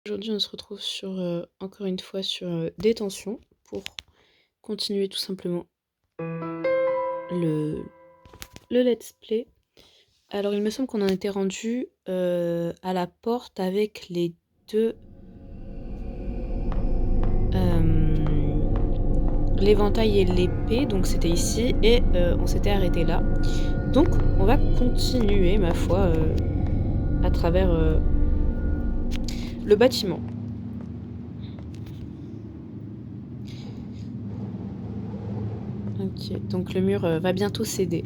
Aujourd'hui, on se retrouve sur, encore une fois sur, Détention pour continuer tout simplement le le let's play. Alors il me semble qu'on en était rendu, à la porte avec les 2, l'éventail et l'épée, donc c'était ici et on s'était arrêté là. Donc on va continuer ma foi, à travers, le bâtiment. OK, donc le mur, va bientôt céder.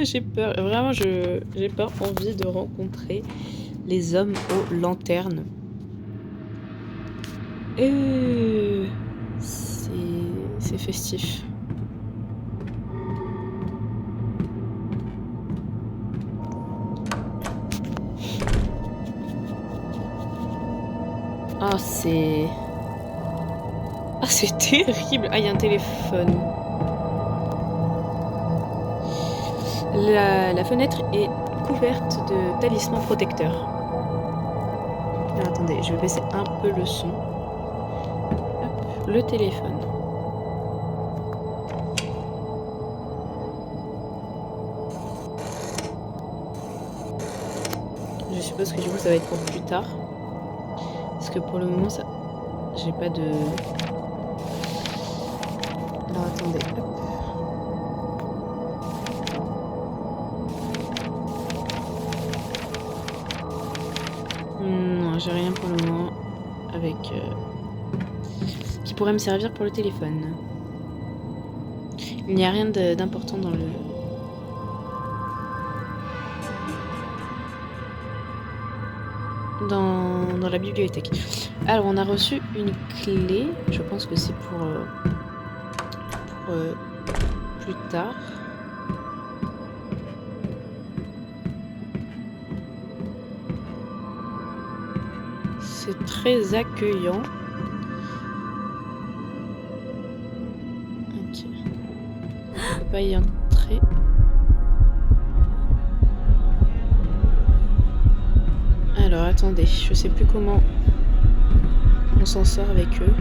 J'ai peur, vraiment j'ai pas envie de rencontrer les hommes aux lanternes. C'est festif. Ah c'est terrible. Ah, il y a un téléphone. La fenêtre est couverte de talismans protecteurs. Alors, attendez, je vais baisser un peu le son. Hop, le téléphone. Je suppose que du coup ça va être pour plus tard. Parce que pour le moment ça. J'ai pas de. Alors attendez. Hop. Non, j'ai rien pour le moment avec qui pourrait me servir pour le téléphone. Il n'y a rien d'important dans le dans la bibliothèque. Alors on a reçu une clé. Je pense que c'est pour plus tard. C'est très accueillant. Ok. On peut pas y entrer. Alors attendez, je sais plus comment on s'en sort avec eux.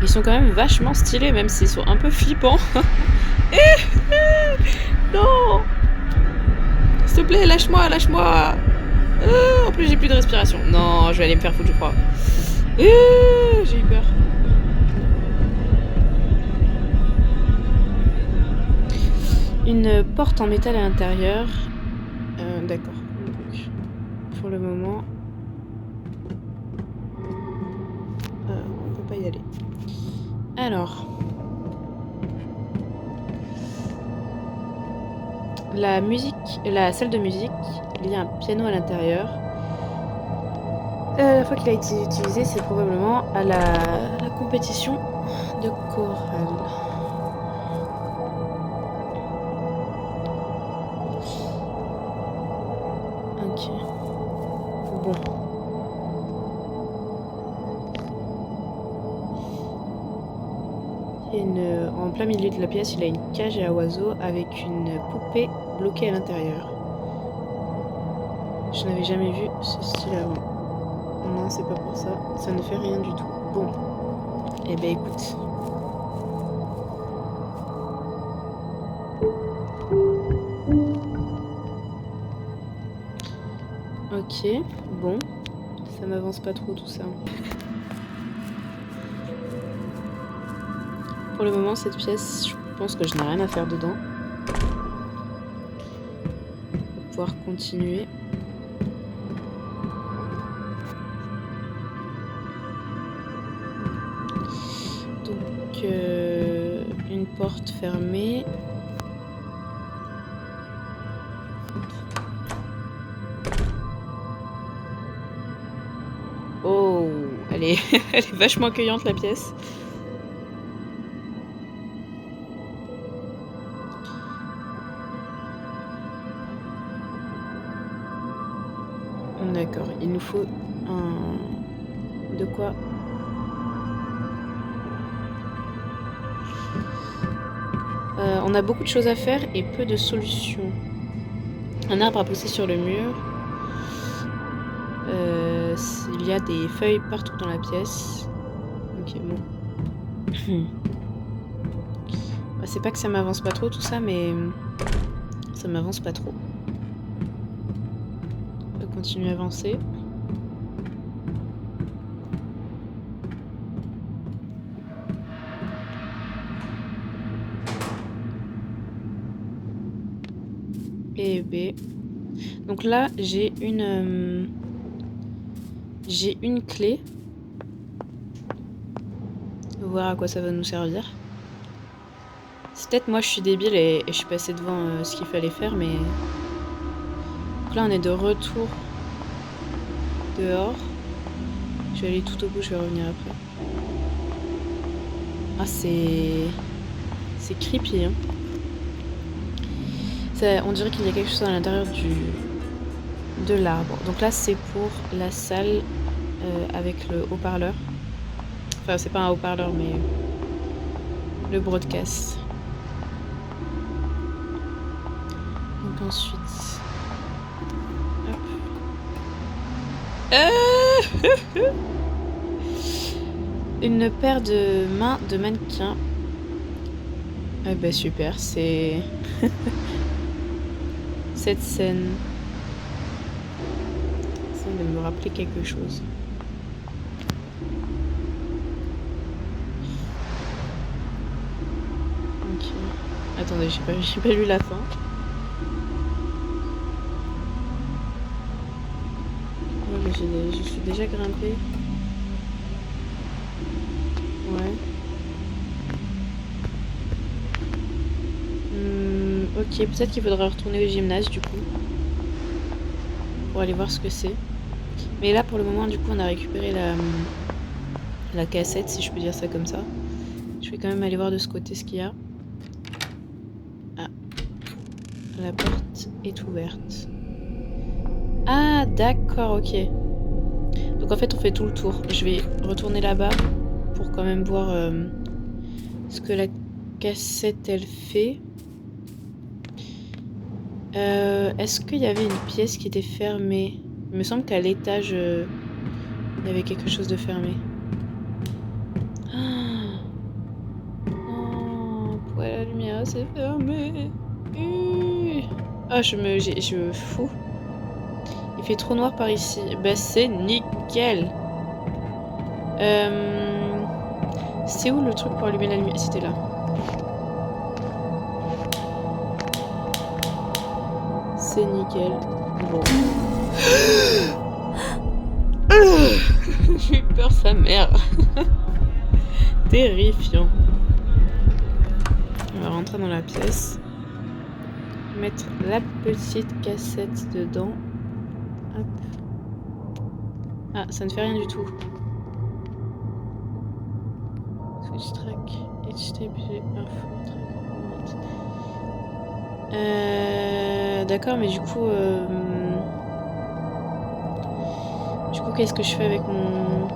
Ils sont quand même vachement stylés, même s'ils sont un peu flippants. Non! S'il te plaît, lâche-moi, lâche-moi! En plus, j'ai plus de respiration. Non, je vais aller me faire foutre, je crois. J'ai eu peur. Une porte en métal à l'intérieur. D'accord. Donc, pour le moment, on peut pas y aller. Alors, la salle de musique, il y a un piano à l'intérieur. La fois qu'il a été utilisé, c'est probablement à la compétition de chorale. Ok. Bon. En plein milieu de la pièce, il a une cage à oiseaux avec une poupée bloquée à l'intérieur. Je n'avais jamais vu ce style avant. Non, c'est pas pour ça. Ça ne fait rien du tout. Bon. Eh ben écoute. Ok, bon. Ça m'avance pas trop tout ça. Pour le moment, cette pièce, je pense que je n'ai rien à faire dedans. On va pouvoir continuer. Donc, une porte fermée. Oh, elle est vachement accueillante la pièce. D'accord, il nous faut un... De quoi On a beaucoup de choses à faire et peu de solutions. Un arbre à pousser sur le mur. Il y a des feuilles partout dans la pièce. Ok, bon. C'est pas que ça m'avance pas trop tout ça, mais ça m'avance pas trop. On va continuer à avancer. Et B. Donc là, j'ai une clé. On va voir à quoi ça va nous servir. C'est peut-être moi je suis débile et je suis passée devant ce qu'il fallait faire, mais... Donc là on est de retour dehors. Je vais aller tout au bout, je vais revenir après. Ah c'est creepy hein. Ça, on dirait qu'il y a quelque chose à l'intérieur de l'arbre. Donc là c'est pour la salle avec le haut-parleur. Enfin c'est pas un haut-parleur mais le broadcast. Donc ensuite... Hop. Une paire de mains de mannequin. Ah bah super, c'est... Cette scène... Ça de me rappeler quelque chose. Ok. Attendez, j'ai pas lu la fin. Je suis déjà grimpée. Ouais. Ok, peut-être qu'il faudra retourner au gymnase du coup. Pour aller voir ce que c'est. Mais là pour le moment du coup on a récupéré la cassette si je peux dire ça comme ça. Je vais quand même aller voir de ce côté ce qu'il y a. Ah. La porte est ouverte. Ah d'accord, ok. Donc en fait on fait tout le tour. Je vais retourner là-bas pour quand même voir ce que la cassette elle fait. Est-ce qu'il y avait une pièce qui était fermée? Il me semble qu'à l'étage il y avait quelque chose de fermé. Oh, pourquoi la lumière s'est fermée? Ah, je fous. Il fait trop noir par ici. Bah c'est nickel. C'est où le truc pour allumer la lumière? C'était là. C'est nickel. Bon. J'ai eu peur sa mère. Terrifiant. On va rentrer dans la pièce. Mettre la petite cassette dedans. Hop. Ah, ça ne fait rien du tout. Switch track. HTTP info track. D'accord, mais du coup, qu'est-ce que je fais avec mon...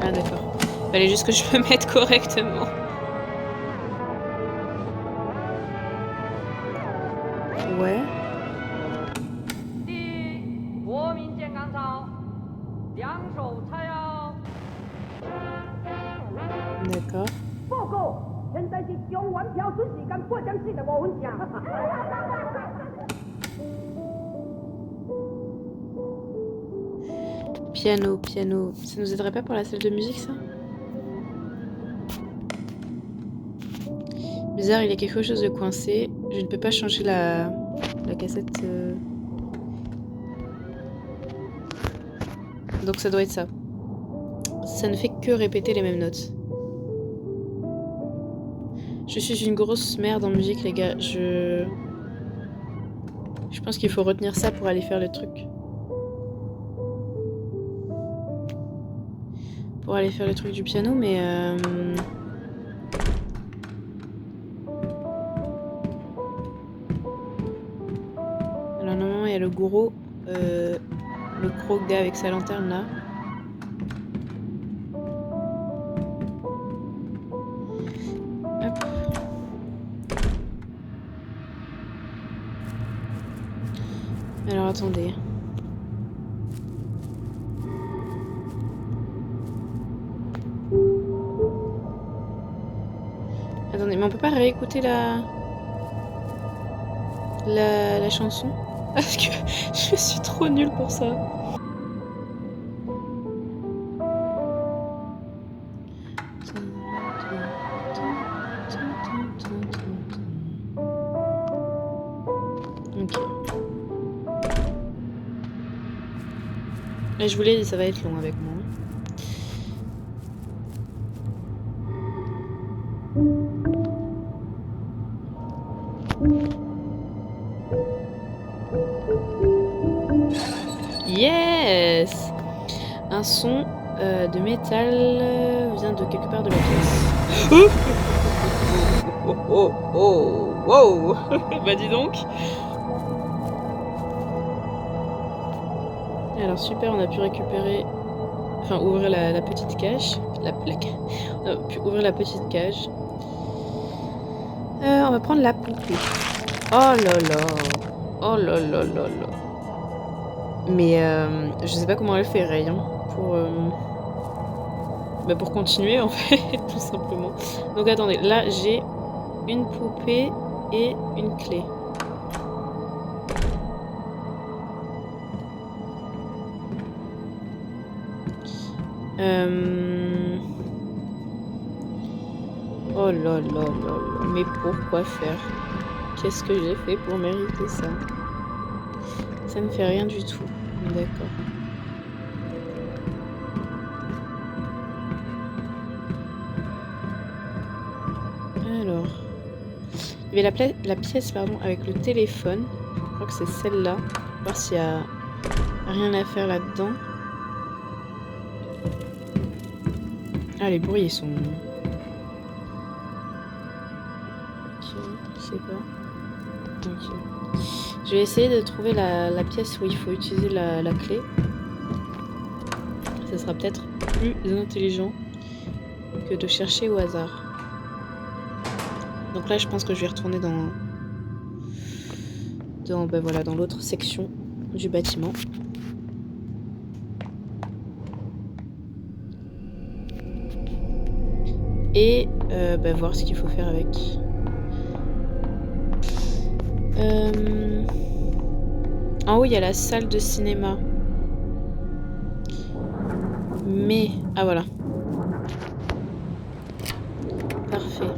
Ah d'accord. Fallait juste que je me mette correctement. Ouais. D'accord. Piano, piano. Ça nous aiderait pas pour la salle de musique, ça? Bizarre, il y a quelque chose de coincé. Je ne peux pas changer la cassette. Donc ça doit être ça. Ça ne fait que répéter les mêmes notes. Je suis une grosse merde en musique, les gars. Je pense qu'il faut retenir ça pour aller faire le truc. Pour aller faire le truc du piano, mais... Alors normalement, il y a le gourou. le gros gars avec sa lanterne là. Hop. Alors attendez. Attendez, mais on peut pas réécouter la chanson? Parce que je suis trop nulle pour ça. Ok. Et je vous l'ai dit, ça va être long avec moi. Yes! Un son de métal vient de quelque part de la pièce. Oh! Oh oh oh! Wow! Bah dis donc! Alors super, on a pu récupérer... Enfin, ouvrir la petite cage. On a pu ouvrir la petite cage. On va prendre la poupée. Oh là là! Oh là là là là! Mais je sais pas comment elle fait Ray, hein, pour continuer en fait, tout simplement. Donc attendez, là j'ai une poupée et une clé. Oh là là là là, mais pourquoi faire? Qu'est-ce que j'ai fait pour mériter ça? Ça ne fait rien du tout. D'accord. Alors, il y avait la pièce pardon, avec le téléphone. Je crois que c'est celle-là. Voir s'il y a rien à faire là-dedans. Ah, les bruits ils sont... Ok, je sais pas. Ok. Je vais essayer de trouver la pièce où il faut utiliser la clé. Ça sera peut-être plus intelligent que de chercher au hasard. Donc là, je pense que je vais retourner dans voilà, dans l'autre section du bâtiment. Et voir ce qu'il faut faire avec. En haut, il y a la salle de cinéma. Mais... Ah, voilà. Parfait.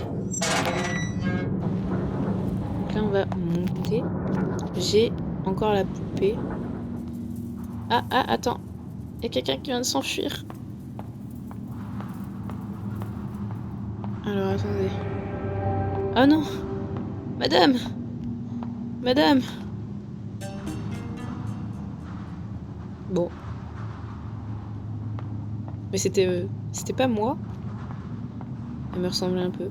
Donc là, on va monter. J'ai encore la poupée. Ah, attends. Il y a quelqu'un qui vient de s'enfuir. Alors, attendez. Oh non! Madame! Madame! Bon. Mais c'était pas moi. Elle me ressemblait un peu.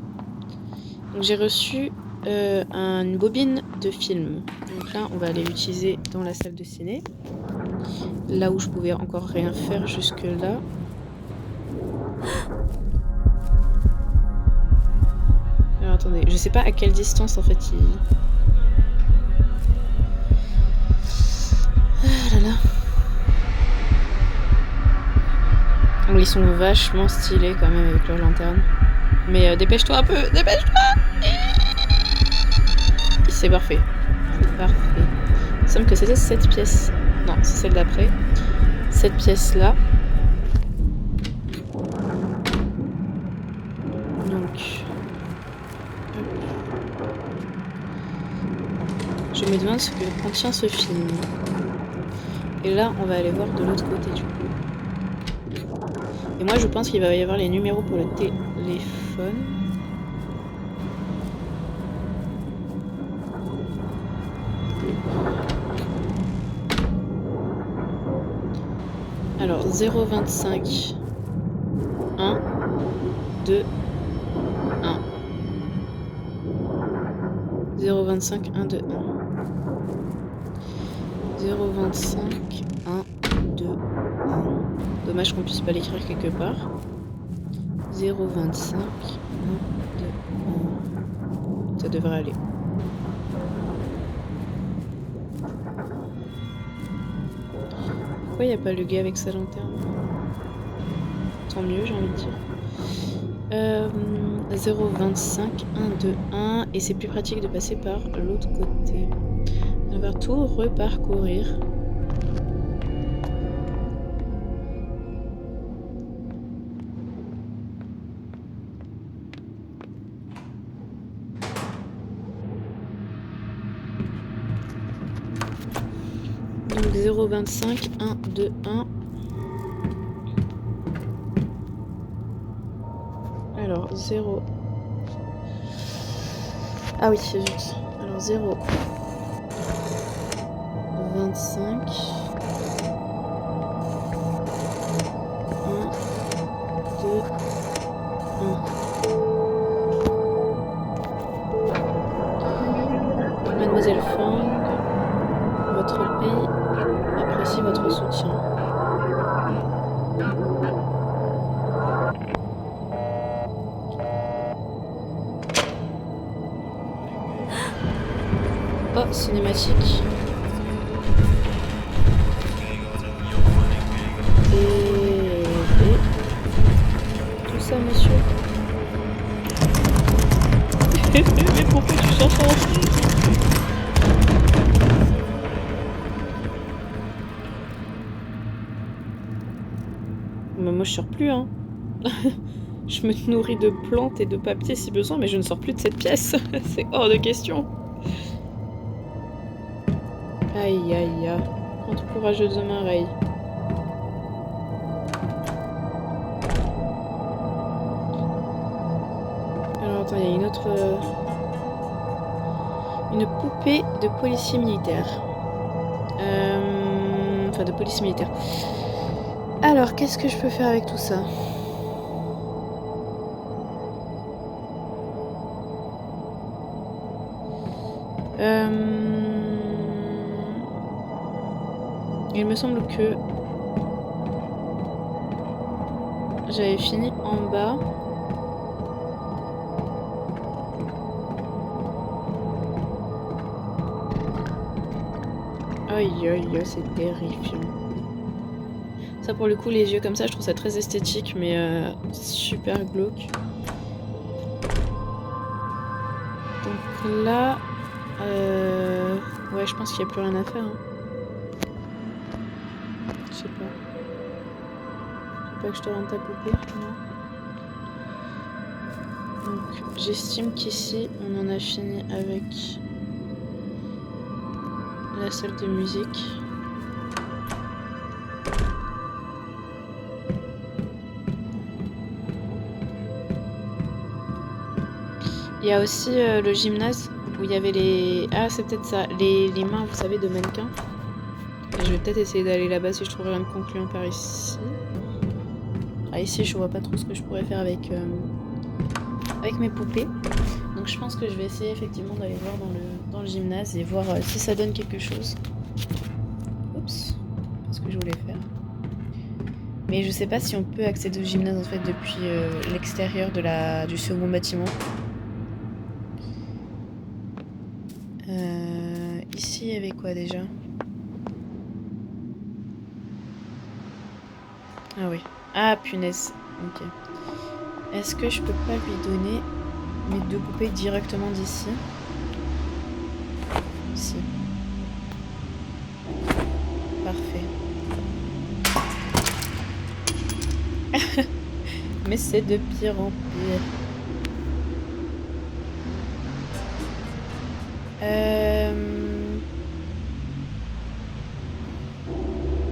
Donc j'ai reçu une bobine de film. Donc là, on va aller l'utiliser dans la salle de ciné. Là où je pouvais encore rien faire jusque là. Alors attendez, je sais pas à quelle distance en fait il... Ah là là. Bon, ils sont vachement stylés quand même avec leur lanterne. Mais dépêche-toi un peu, dépêche-toi! C'est parfait. C'est parfait. Il me semble que c'était cette pièce. Non, c'est celle d'après. Cette pièce-là. Donc... Je me demande ce que contient ce film. Et là, on va aller voir de l'autre côté du coup. Et moi, je pense qu'il va y avoir les numéros pour le téléphone. Alors, 025 1 2 1 025 1 2 1 025 1 2, 1. Dommage qu'on puisse pas l'écrire quelque part. 0, 25, 1, 2, 1. Ça devrait aller. Pourquoi il n'y a pas le gars avec sa lanterne? Tant mieux, j'ai envie de dire. 0, 25, 1, 2, 1. Et c'est plus pratique de passer par l'autre côté. On va tout reparcourir. Donc 0, 25, 1, 2, 1. Alors 0. Ah oui, c'est juste. Alors 0. 25. 1, 2, 1. Mademoiselle Fang, votre pays apprécie votre soutien. Oh, cinématique. Et tout ça, monsieur. Mais pourquoi tu cherches à rentrer? Bah, moi je sors plus, hein. Je me nourris de plantes et de papier si besoin, mais je ne sors plus de cette pièce. C'est hors de question. Aïe aïe aïe. Prends tout courageux demain, Ray. Alors attends, il y a une autre... Une poupée de policier militaire. Enfin, de police militaire. Alors, qu'est-ce que je peux faire avec tout ça? Il me semble que j'avais fini en bas. Aïe aïe aïe, c'est terrifiant. Ça pour le coup, les yeux comme ça, je trouve ça très esthétique, mais super glauque. Donc là, ouais, je pense qu'il n'y a plus rien à faire. Hein. Je sais pas. Je sais pas que je te rende ta poupée, non. Donc j'estime qu'ici, on en a fini avec la salle de musique. Il y a aussi le gymnase où il y avait les... Ah, c'est peut-être ça. Les mains, vous savez, de mannequin. Et je vais peut-être essayer d'aller là-bas si je trouve rien de concluant par ici. Ah, ici, je vois pas trop ce que je pourrais faire avec mes poupées. Donc je pense que je vais essayer effectivement d'aller voir dans le gymnase et voir si ça donne quelque chose. Oups, c'est ce que je voulais faire. Mais je sais pas si on peut accéder au gymnase en fait depuis l'extérieur du second bâtiment. Ici, il y avait quoi déjà? Ah oui. Ah punaise. Ok. Est-ce que je peux pas lui donner mes deux poupées directement d'ici? Si. Parfait. Mais c'est de pire en pire.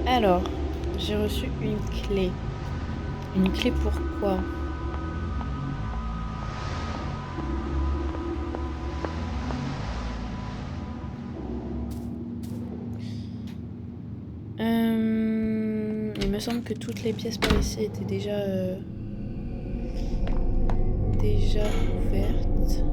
Alors, j'ai reçu une clé. Une clé pourquoi? Il me semble que toutes les pièces par ici étaient déjà ouvertes.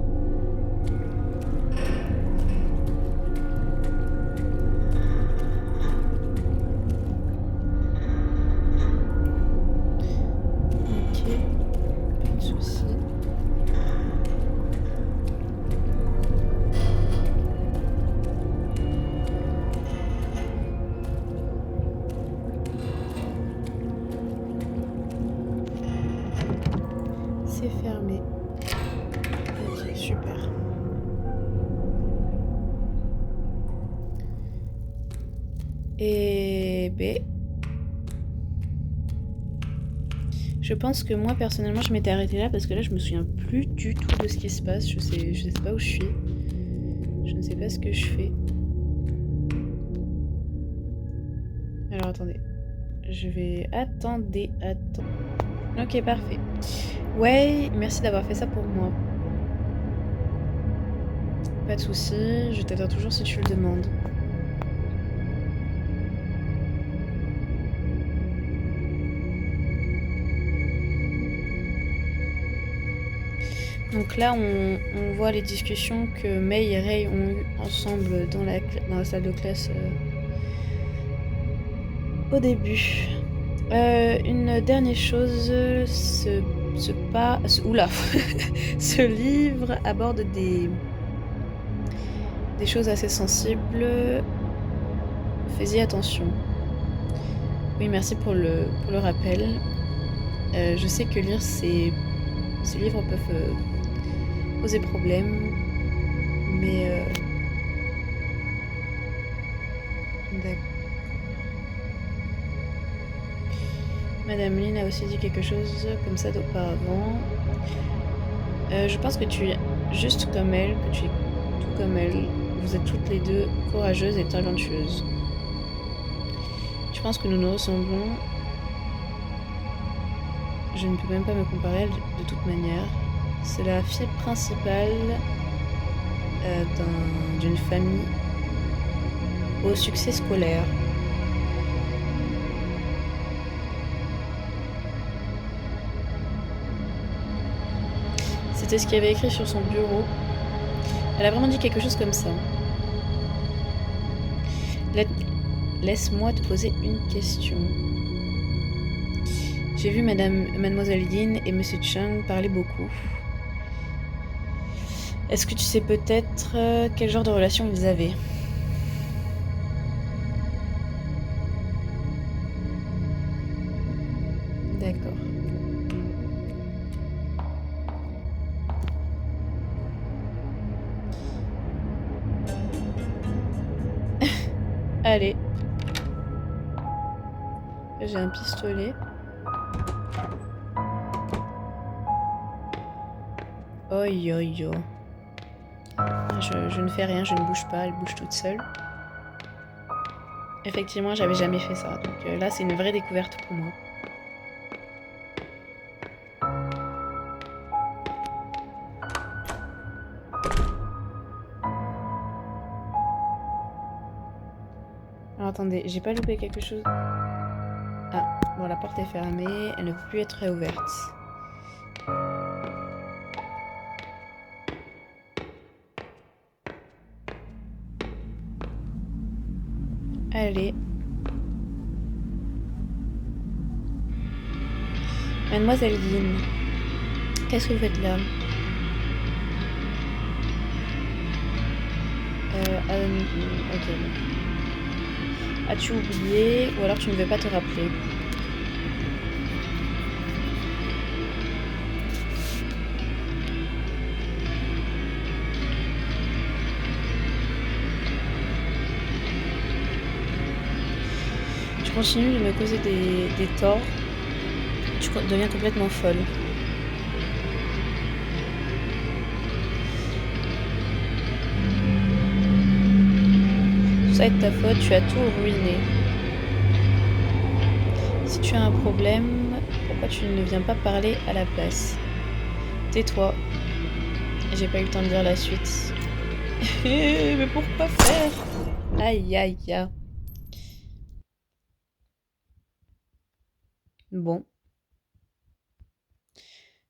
Et B. Je pense que moi personnellement je m'étais arrêtée là parce que là je me souviens plus du tout de ce qui se passe. Je sais pas où je suis. Je ne sais pas ce que je fais. Alors attendez. Je vais... Attendez. Ok, parfait. Ouais, merci d'avoir fait ça pour moi. Pas de soucis, je t'attends toujours si tu le demandes. Donc là, on voit les discussions que May et Ray ont eues ensemble dans la salle de classe au début. Une dernière chose, oula, ce livre aborde des choses assez sensibles. Fais-y attention. Oui, merci pour le rappel. Je sais que lire ces livres peuvent poser problème, mais d'accord. Madame Lynn a aussi dit quelque chose comme ça auparavant. Je pense que tu es juste comme elle, que tu es tout comme elle. Vous êtes toutes les deux courageuses et talentueuses. Tu penses que nous nous ressemblons? Je ne peux même pas me comparer à elle de toute manière. C'est la fille principale d'une famille au succès scolaire. C'était ce qu'il y avait écrit sur son bureau. Elle a vraiment dit quelque chose comme ça. Laisse-moi te poser une question. J'ai vu Mademoiselle Yin et Monsieur Chung parler beaucoup. Est-ce que tu sais peut-être quel genre de relation ils avaient? D'accord. Allez. J'ai un pistolet. Oi yo yo. Je ne fais rien, je ne bouge pas, elle bouge toute seule. Effectivement, j'avais jamais fait ça, donc là c'est une vraie découverte pour moi. Alors attendez, j'ai pas loupé quelque chose? Ah, bon, la porte est fermée, elle ne peut plus être réouverte. Allez. Mademoiselle Yin, qu'est-ce que vous faites là? Ok. As-tu oublié ou alors tu ne veux pas te rappeler? Tu continues de me causer des torts. Tu deviens complètement folle. Ça va être ta faute, tu as tout ruiné. Si tu as un problème, pourquoi tu ne viens pas parler à la place? Tais-toi. J'ai pas eu le temps de dire la suite. Mais pourquoi faire? Aïe aïe aïe. Bon.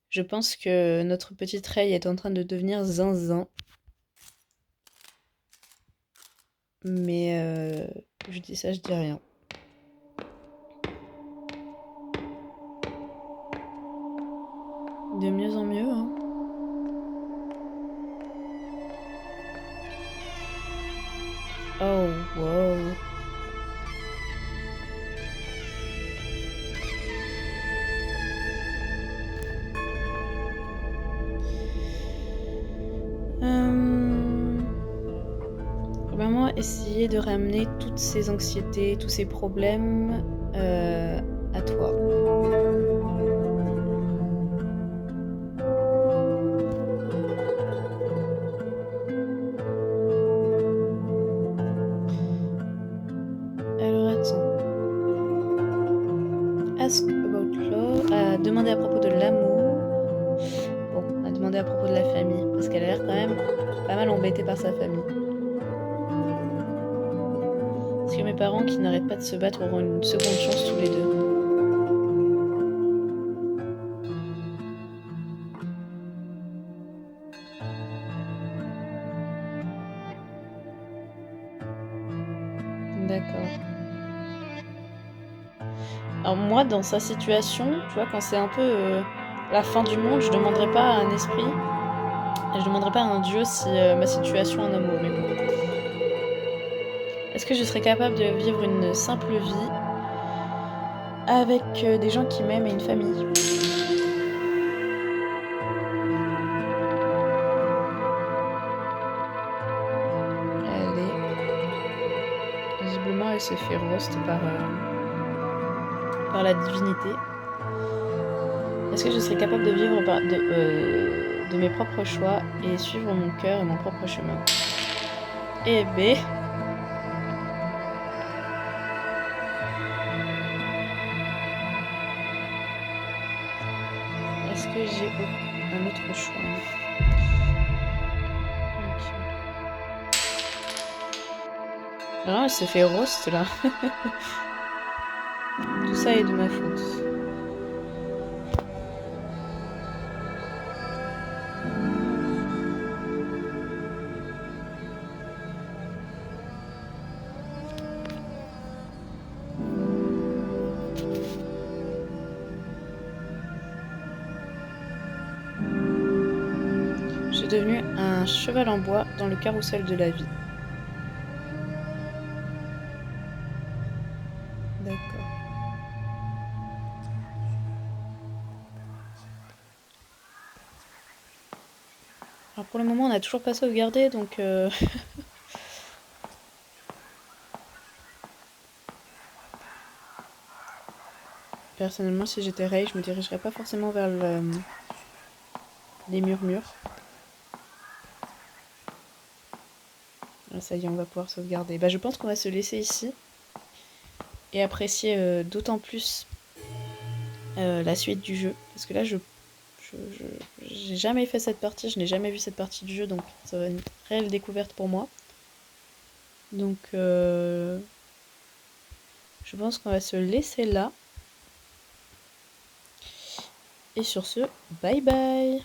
Je pense que notre petite Ray est en train de devenir zinzin. Mais je dis ça, je dis rien. De mieux en mieux, hein. Oh, wow. Vraiment essayer de ramener toutes ces anxiétés, tous ces problèmes à toi. Alors attends. Ask about love. Demander à propos de l'amour. Bon, on va demander à propos de la famille, parce qu'elle a l'air quand même pas mal embêtée par sa famille. Est-ce que mes parents qui n'arrêtent pas de se battre auront une seconde chance tous les deux? D'accord. Alors moi, dans sa situation, tu vois, quand c'est un peu la fin du monde, je demanderais pas à un esprit, et je demanderais pas à un dieu si ma situation en amour, mais bon. Est-ce que je serais capable de vivre une simple vie avec des gens qui m'aiment et une famille? Allez. Visiblement, elle se fait roast par la divinité. Est-ce que je serais capable de vivre de mes propres choix et suivre mon cœur et mon propre chemin? Eh ben, est-ce que j'ai un autre choix? Ok. Vraiment, elle se fait roast là. Tout ça est de ma faute. Je suis devenue un cheval en bois dans le carrousel de la vie. D'accord. Alors pour le moment, on n'a toujours pas sauvegardé, donc personnellement, si j'étais Rey, je me dirigerais pas forcément vers les murmures. Ah, ça y est, on va pouvoir sauvegarder. Bah, je pense qu'on va se laisser ici et apprécier d'autant plus la suite du jeu. Parce que là, j'ai jamais fait cette partie, je n'ai jamais vu cette partie du jeu, donc ça va être une réelle découverte pour moi. Donc, je pense qu'on va se laisser là. Et sur ce, bye bye!